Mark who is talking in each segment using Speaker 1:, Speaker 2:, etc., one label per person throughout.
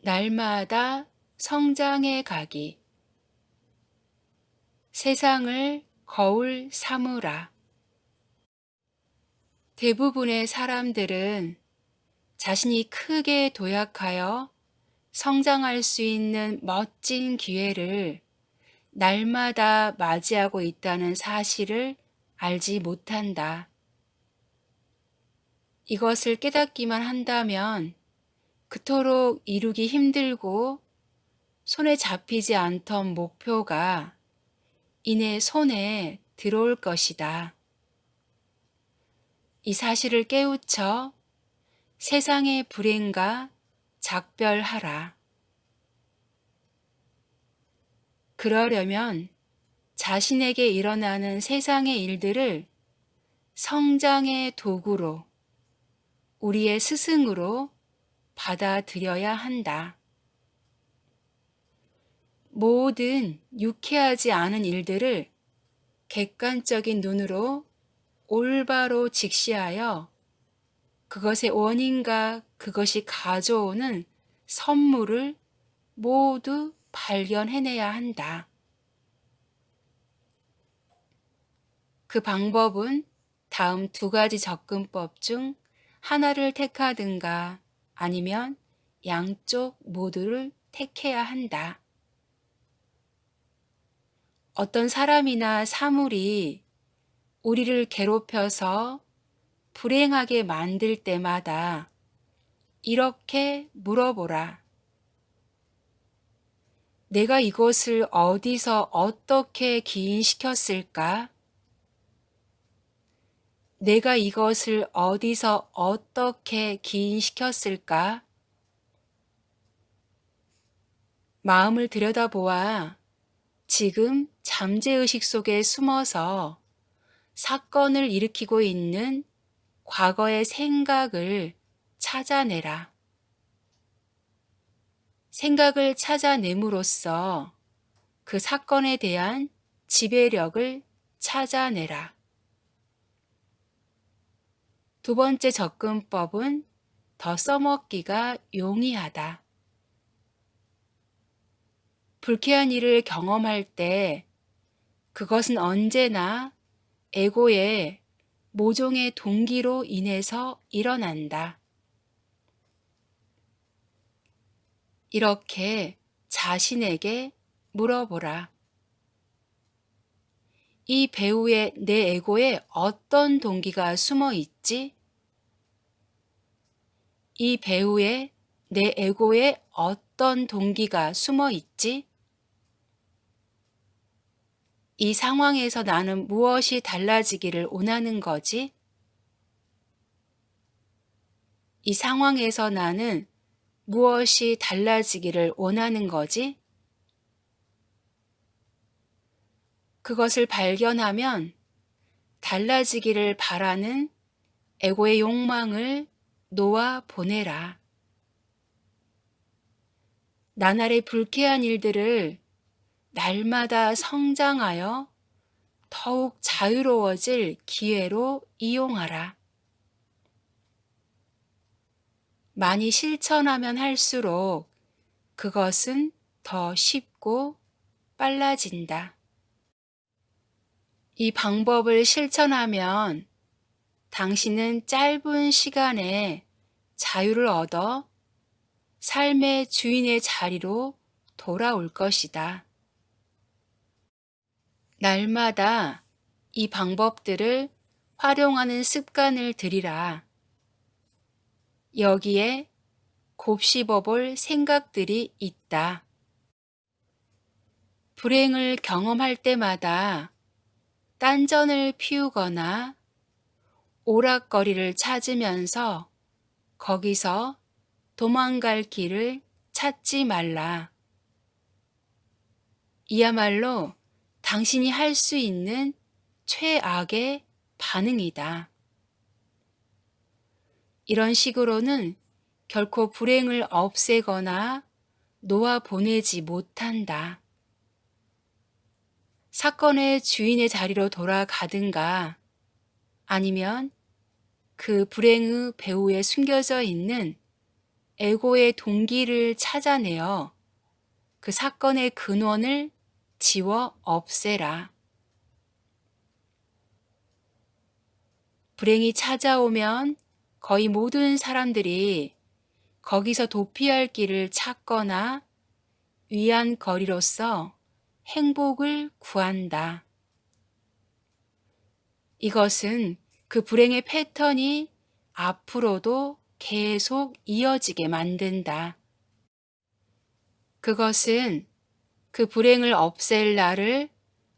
Speaker 1: 날마다 성장해 가기. 세상을 거울 삼으라. 대부분의 사람들은 자신이 크게 도약하여 성장할 수 있는 멋진 기회를 날마다 맞이하고 있다는 사실을 알지 못한다. 이것을 깨닫기만 한다면 그토록 이루기 힘들고 손에 잡히지 않던 목표가 이내 손에 들어올 것이다. 이 사실을 깨우쳐 세상의 불행과 작별하라. 그러려면 자신에게 일어나는 세상의 일들을 성장의 도구로, 우리의 스승으로 받아들여야 한다. 모든 유쾌하지 않은 일들을 객관적인 눈으로 올바로 직시하여 그것의 원인과 그것이 가져오는 선물을 모두 발견해내야 한다. 그 방법은 다음 두 가지 접근법 중 하나를 택하든가 아니면 양쪽 모두를 택해야 한다. 어떤 사람이나 사물이 우리를 괴롭혀서 불행하게 만들 때마다 이렇게 물어보라. 내가 이것을 어디서 어떻게 기인시켰을까? 내가 이것을 어디서 어떻게 기인시켰을까? 마음을 들여다보아 지금 잠재의식 속에 숨어서 사건을 일으키고 있는 과거의 생각을 찾아내라. 생각을 찾아냄으로써 그 사건에 대한 지배력을 찾아내라. 두 번째 접근법은 더 써먹기가 용이하다. 불쾌한 일을 경험할 때 그것은 언제나 에고의 모종의 동기로 인해서 일어난다. 이렇게 자신에게 물어보라. 이 배우의 내 에고에 어떤 동기가 숨어 있지? 이 배우의 내 에고에 어떤 동기가 숨어 있지? 이 상황에서 나는 무엇이 달라지기를 원하는 거지? 이 상황에서 나는 무엇이 달라지기를 원하는 거지? 그것을 발견하면 달라지기를 바라는 에고의 욕망을 놓아 보내라. 나날의 불쾌한 일들을 날마다 성장하여 더욱 자유로워질 기회로 이용하라. 많이 실천하면 할수록 그것은 더 쉽고 빨라진다. 이 방법을 실천하면 당신은 짧은 시간에 자유를 얻어 삶의 주인의 자리로 돌아올 것이다. 날마다 이 방법들을 활용하는 습관을 들이라. 여기에 곱씹어 볼 생각들이 있다. 불행을 경험할 때마다 딴전을 피우거나 오락거리를 찾으면서 거기서 도망갈 길을 찾지 말라. 이야말로 당신이 할 수 있는 최악의 반응이다. 이런 식으로는 결코 불행을 없애거나 놓아보내지 못한다. 사건의 주인의 자리로 돌아가든가 아니면 그 불행의 배후에 숨겨져 있는 에고의 동기를 찾아내어 그 사건의 근원을 지워 없애라. 불행이 찾아오면 거의 모든 사람들이 거기서 도피할 길을 찾거나 위안거리로서 행복을 구한다. 이것은 그 불행의 패턴이 앞으로도 계속 이어지게 만든다. 그것은 그 불행을 없앨 날을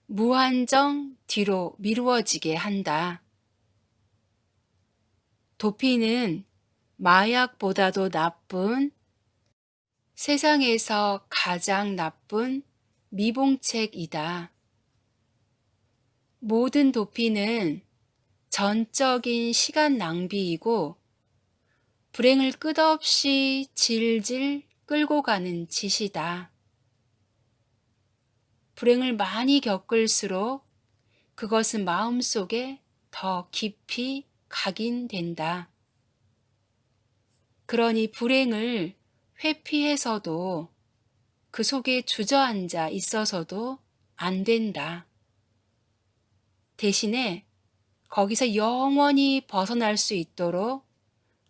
Speaker 1: 무한정 뒤로 미루어지게 한다. 도피는 마약보다도 나쁜, 세상에서 가장 나쁜 미봉책이다. 모든 도피는 전적인 시간 낭비이고 불행을 끝없이 질질 끌고 가는 짓이다. 불행을 많이 겪을수록 그것은 마음속에 더 깊이 각인된다. 그러니 불행을 회피해서도 그 속에 주저앉아 있어서도 안 된다. 대신에 거기서 영원히 벗어날 수 있도록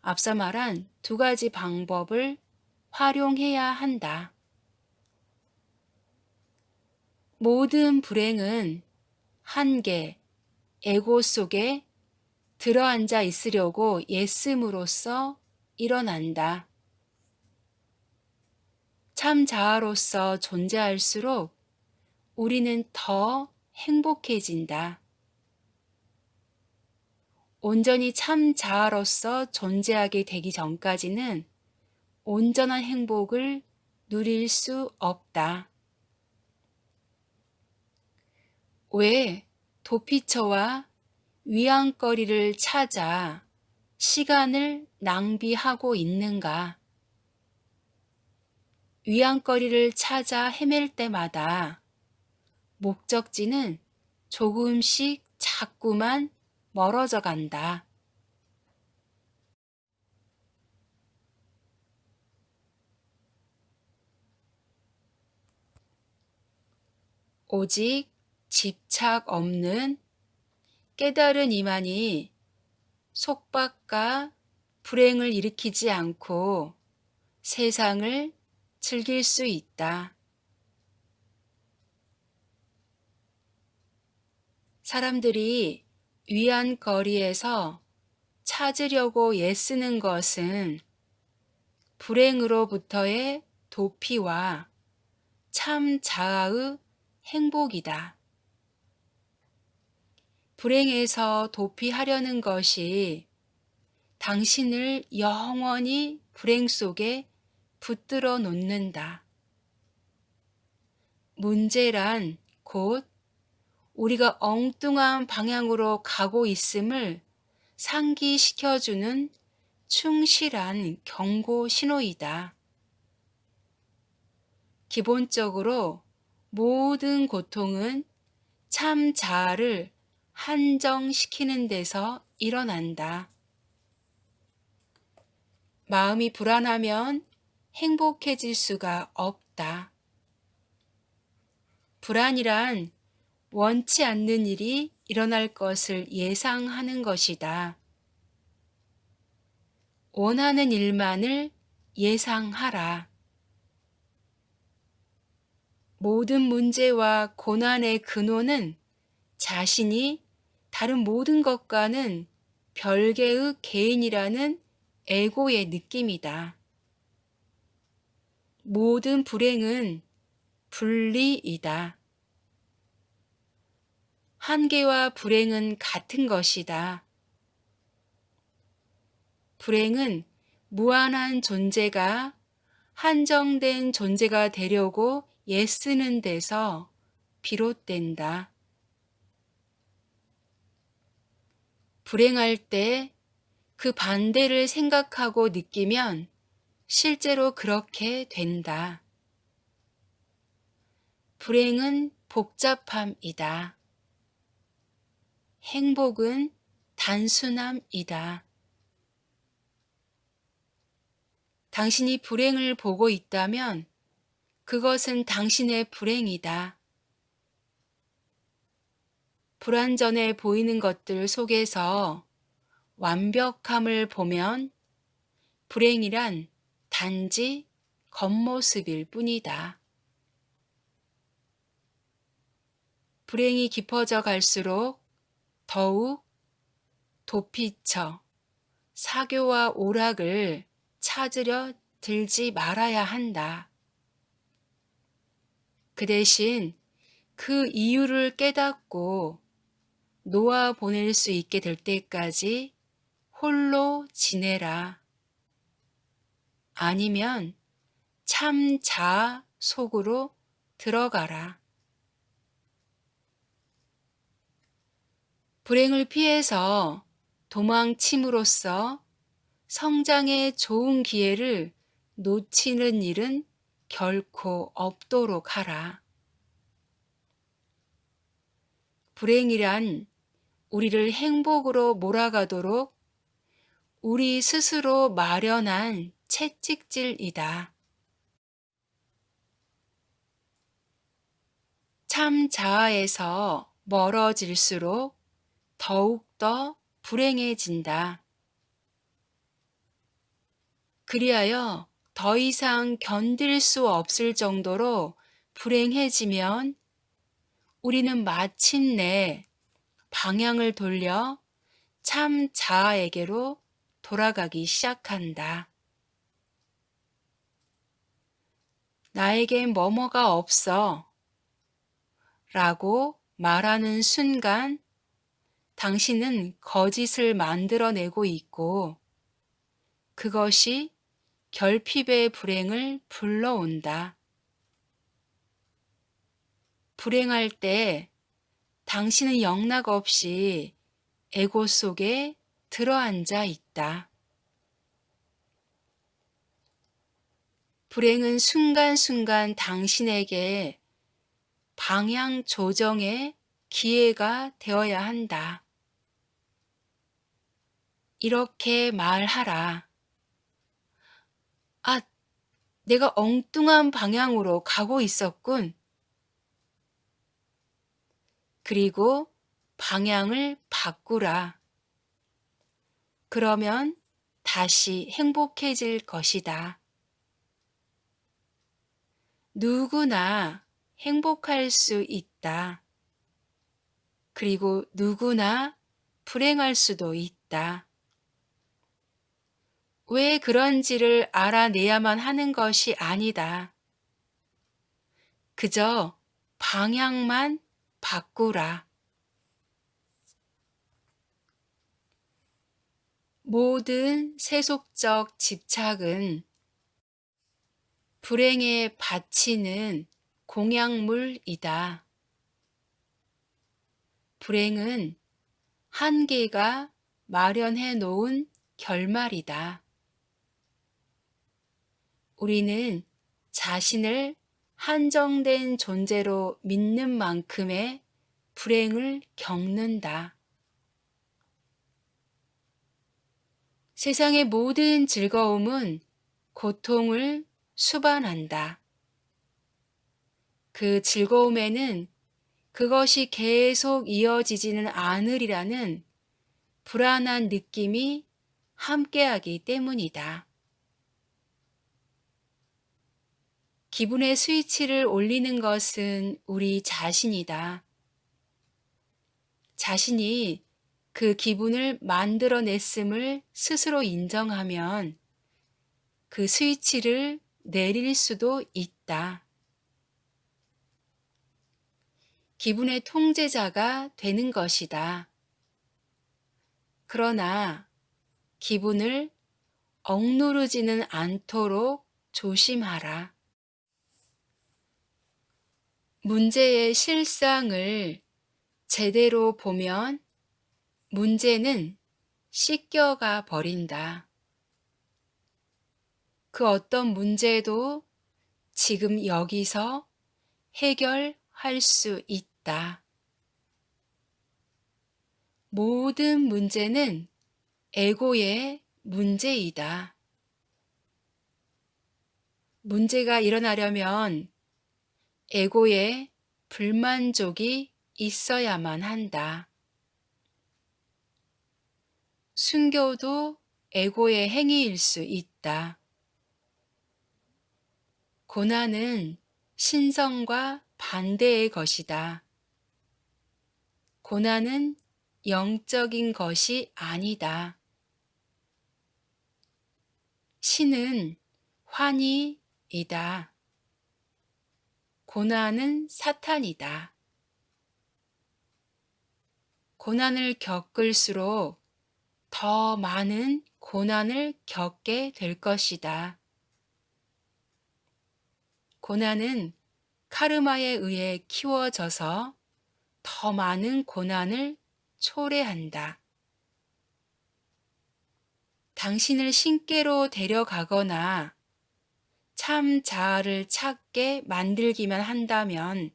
Speaker 1: 앞서 말한 두 가지 방법을 활용해야 한다. 모든 불행은 한계, 에고 속에 들어앉아 있으려고 애씀으로써 일어난다. 참 자아로서 존재할수록 우리는 더 행복해진다. 온전히 참 자아로서 존재하게 되기 전까지는 온전한 행복을 누릴 수 없다. 왜 도피처와 위안거리를 찾아 시간을 낭비하고 있는가? 위안거리를 찾아 헤맬 때마다 목적지는 조금씩 자꾸만 멀어져 간다. 오직 집착 없는 깨달은 이만이 속박과 불행을 일으키지 않고 세상을 즐길 수 있다. 사람들이 위안거리에서 찾으려고 애쓰는 것은 불행으로부터의 도피와 참 자아의 행복이다. 불행에서 도피하려는 것이 당신을 영원히 불행 속에 붙들어 놓는다. 문제란 곧 우리가 엉뚱한 방향으로 가고 있음을 상기시켜주는 충실한 경고 신호이다. 기본적으로 모든 고통은 참 자아를 한정시키는 데서 일어난다. 마음이 불안하면 행복해질 수가 없다. 불안이란 원치 않는 일이 일어날 것을 예상하는 것이다. 원하는 일만을 예상하라. 모든 문제와 고난의 근원은 자신이 다른 모든 것과는 별개의 개인이라는 에고의 느낌이다. 모든 불행은 분리이다. 한계와 불행은 같은 것이다. 불행은 무한한 존재가 한정된 존재가 되려고 애쓰는 데서 비롯된다. 불행할 때 그 반대를 생각하고 느끼면 실제로 그렇게 된다. 불행은 복잡함이다. 행복은 단순함이다. 당신이 불행을 보고 있다면 그것은 당신의 불행이다. 불완전해 보이는 것들 속에서 완벽함을 보면 불행이란 단지 겉모습일 뿐이다. 불행이 깊어져 갈수록 더욱 도피처, 사교와 오락을 찾으려 들지 말아야 한다. 그 대신 그 이유를 깨닫고 놓아 보낼 수 있게 될 때까지 홀로 지내라. 아니면 참 자아 속으로 들어가라. 불행을 피해서 도망침으로써 성장의 좋은 기회를 놓치는 일은 결코 없도록 하라. 불행이란 우리를 행복으로 몰아가도록 우리 스스로 마련한 채찍질이다. 참 자아에서 멀어질수록 더욱더 불행해진다. 그리하여 더 이상 견딜 수 없을 정도로 불행해지면 우리는 마침내 방향을 돌려 참 자아에게로 돌아가기 시작한다. 나에겐 뭐뭐가 없어 라고 말하는 순간 당신은 거짓을 만들어내고 있고 그것이 결핍의 불행을 불러온다. 불행할 때 당신은 영락없이 에고 속에 들어앉아 있다. 불행은 순간순간 당신에게 방향 조정의 기회가 되어야 한다. 이렇게 말하라. 아, 내가 엉뚱한 방향으로 가고 있었군. 그리고 방향을 바꾸라. 그러면 다시 행복해질 것이다. 누구나 행복할 수 있다. 그리고 누구나 불행할 수도 있다. 왜 그런지를 알아내야만 하는 것이 아니다. 그저 방향만 바꾸라. 모든 세속적 집착은 불행에 바치는 공약물이다. 불행은 한계가 마련해 놓은 결말이다. 우리는 자신을 한정된 존재로 믿는 만큼의 불행을 겪는다. 세상의 모든 즐거움은 고통을 수반한다. 그 즐거움에는 그것이 계속 이어지지는 않으리라는 불안한 느낌이 함께하기 때문이다. 기분의 스위치를 올리는 것은 우리 자신이다. 자신이 그 기분을 만들어냈음을 스스로 인정하면 그 스위치를 내릴 수도 있다. 기분의 통제자가 되는 것이다. 그러나 기분을 억누르지는 않도록 조심하라. 문제의 실상을 제대로 보면 문제는 씻겨가 버린다. 그 어떤 문제도 지금 여기서 해결할 수 있다. 모든 문제는 에고의 문제이다. 문제가 일어나려면 에고에 불만족이 있어야만 한다. 순교도 에고의 행위일 수 있다. 고난은 신성과 반대의 것이다. 고난은 영적인 것이 아니다. 신은 환희이다. 고난은 사탄이다. 고난을 겪을수록 더 많은 고난을 겪게 될 것이다. 고난은 카르마에 의해 키워져서 더 많은 고난을 초래한다. 당신을 신께로 데려가거나 참 자아를 찾게 만들기만 한다면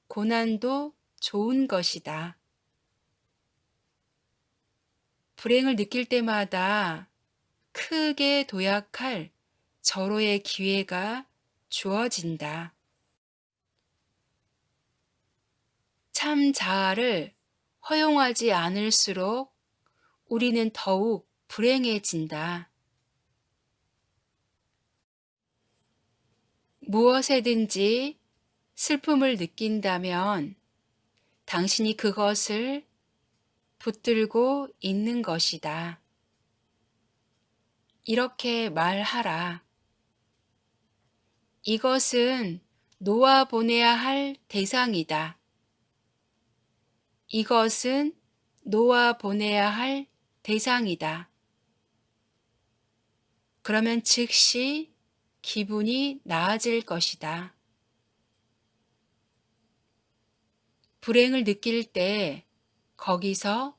Speaker 1: 고난도 좋은 것이다. 불행을 느낄 때마다 크게 도약할 절호의 기회가 주어진다. 참 자아를 허용하지 않을수록 우리는 더욱 불행해진다. 무엇에든지 슬픔을 느낀다면 당신이 그것을 붙들고 있는 것이다. 이렇게 말하라. 이것은 놓아보내야 할 대상이다. 이것은 놓아보내야 할 대상이다. 그러면 즉시 기분이 나아질 것이다. 불행을 느낄 때 거기서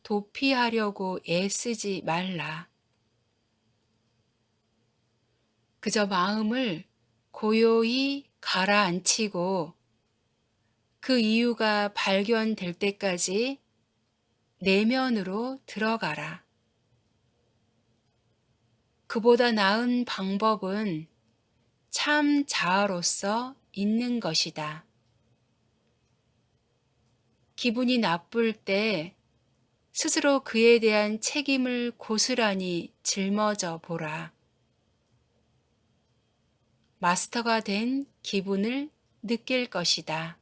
Speaker 1: 도피하려고 애쓰지 말라. 그저 마음을 고요히 가라앉히고 그 이유가 발견될 때까지 내면으로 들어가라. 그보다 나은 방법은 참 자아로서 있는 것이다. 기분이 나쁠 때 스스로 그에 대한 책임을 고스란히 짊어져 보라. 마스터가 된 기분을 느낄 것이다.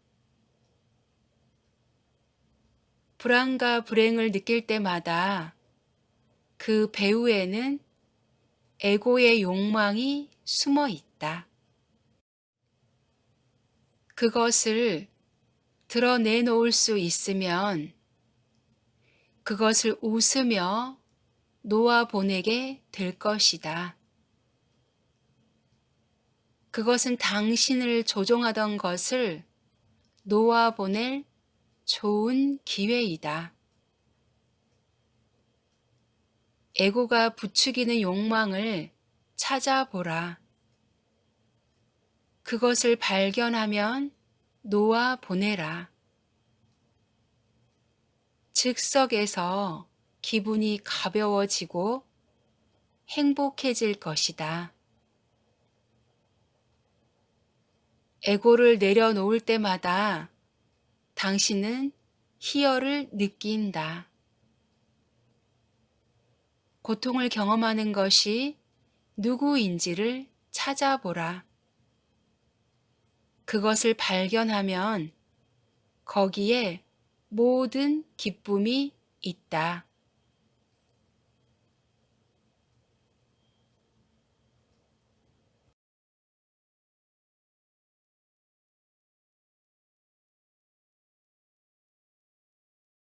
Speaker 1: 불안과 불행을 느낄 때마다 그 배후에는 에고의 욕망이 숨어 있다. 그것을 드러내놓을 수 있으면 그것을 웃으며 놓아보내게 될 것이다. 그것은 당신을 조종하던 것을 놓아보낼 좋은 기회이다. 에고가 부추기는 욕망을 찾아보라. 그것을 발견하면 놓아보내라. 즉석에서 기분이 가벼워지고 행복해질 것이다. 에고를 내려놓을 때마다 당신은 희열을 느낀다. 고통을 경험하는 것이 누구인지를 찾아보라. 그것을 발견하면 거기에 모든 기쁨이 있다.